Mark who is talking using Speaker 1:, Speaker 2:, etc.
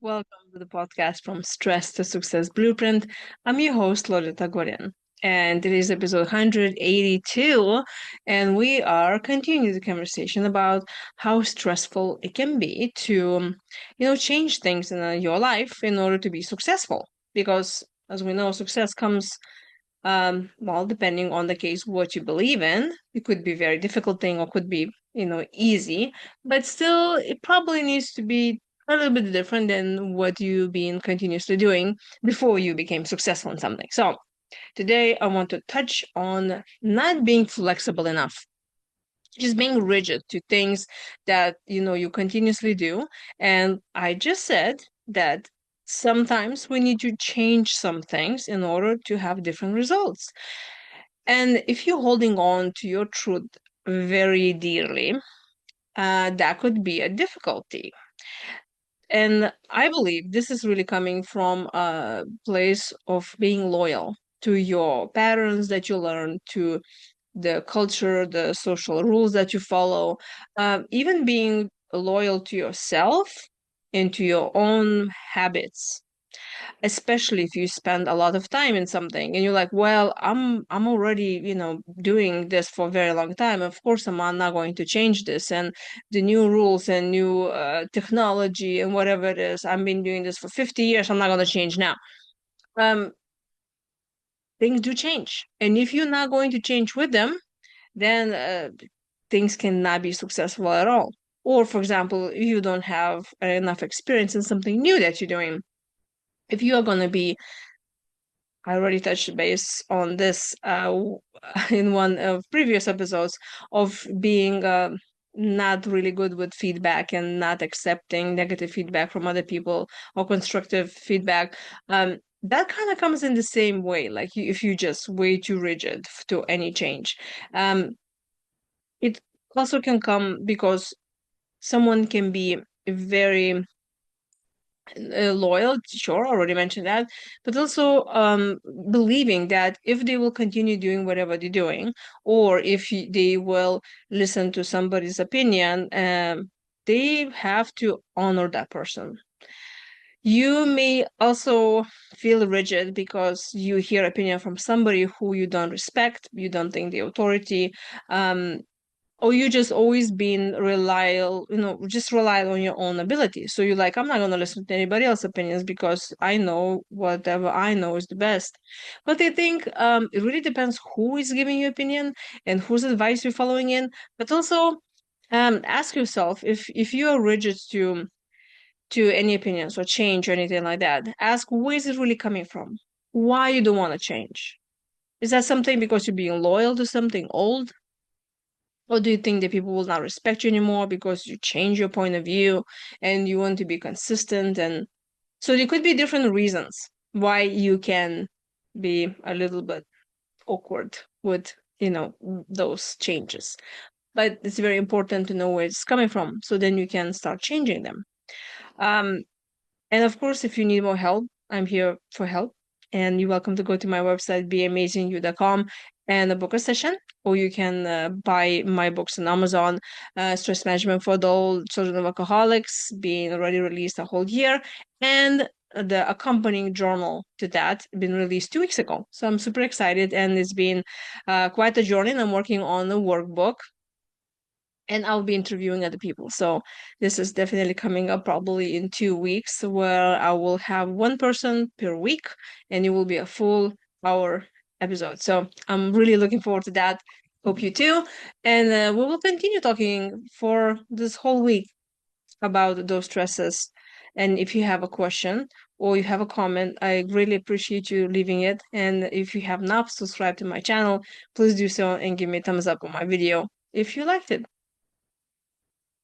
Speaker 1: Welcome to the podcast from Stress to Success Blueprint. I'm your host, Lolita Guarin, and it is episode 182, and we are continuing the conversation about how stressful it can be to, change things in your life in order to be successful. Because, as we know, success comes, depending on the case, what you believe in. It could be a very difficult thing or could be, easy, but still, it probably needs to be a little bit different than what you've been continuously doing before you became successful in something. So today I want to touch on not being flexible enough, just being rigid to things that you continuously do. And I just said that sometimes we need to change some things in order to have different results. And if you're holding on to your truth very dearly, that could be a difficulty. And I believe this is really coming from a place of being loyal to your patterns that you learn, to the culture, the social rules that you follow, even being loyal to yourself and to your own habits, especially if you spend a lot of time in something and you're like, well, I'm already doing this for a very long time. Of course I'm not going to change this, and the new rules and new technology and whatever it is, I've been doing this for 50 years, I'm not going to change now. um Things do change, and if you're not going to change with them, then things cannot be successful at all. Or for example, if you don't have enough experience in something new that you're doing, if you are going to be, I already touched base on this in one of previous episodes, of being not really good with feedback and not accepting negative feedback from other people or constructive feedback. That kind of comes in the same way, like if you just way too rigid to any change. Um, it also can come because someone can be very loyal, sure, already mentioned that, but also believing that if they will continue doing whatever they're doing, or if they will listen to somebody's opinion, they have to honor that person. You may also feel rigid because you hear opinion from somebody who you don't respect, you don't think the authority, um, or you just always been just rely on your own ability. So you're like, I'm not going to listen to anybody else's opinions because I know whatever I know is the best. But I think it really depends who is giving you opinion and whose advice you're following in. But also ask yourself, if you are rigid to any opinions or change or anything like that, ask, where is it really coming from? Why you don't want to change? Is that something because you're being loyal to something old? Or do you think that people will not respect you anymore because you change your point of view and you want to be consistent? And so there could be different reasons why you can be a little bit awkward with, those changes. But it's very important to know where it's coming from, so then you can start changing them. Um, and of course, if you need more help, I'm here for help. And you're welcome to go to my website, beamazingyou.com, and book a session. Or you can buy my books on Amazon, Stress Management for Adult Children of Alcoholics, being already released a whole year, and the accompanying journal to that been released 2 weeks ago. So I'm super excited, and it's been quite a journey. And I'm working on a workbook, and I'll be interviewing other people. So this is definitely coming up probably in 2 weeks, where I will have one person per week and it will be a full hour episode. So I'm really looking forward to that. Hope you too. And we will continue talking for this whole week about those stresses. And if you have a question or you have a comment, I really appreciate you leaving it. And if you have not subscribed to my channel, please do so and give me a thumbs up on my video if you liked it.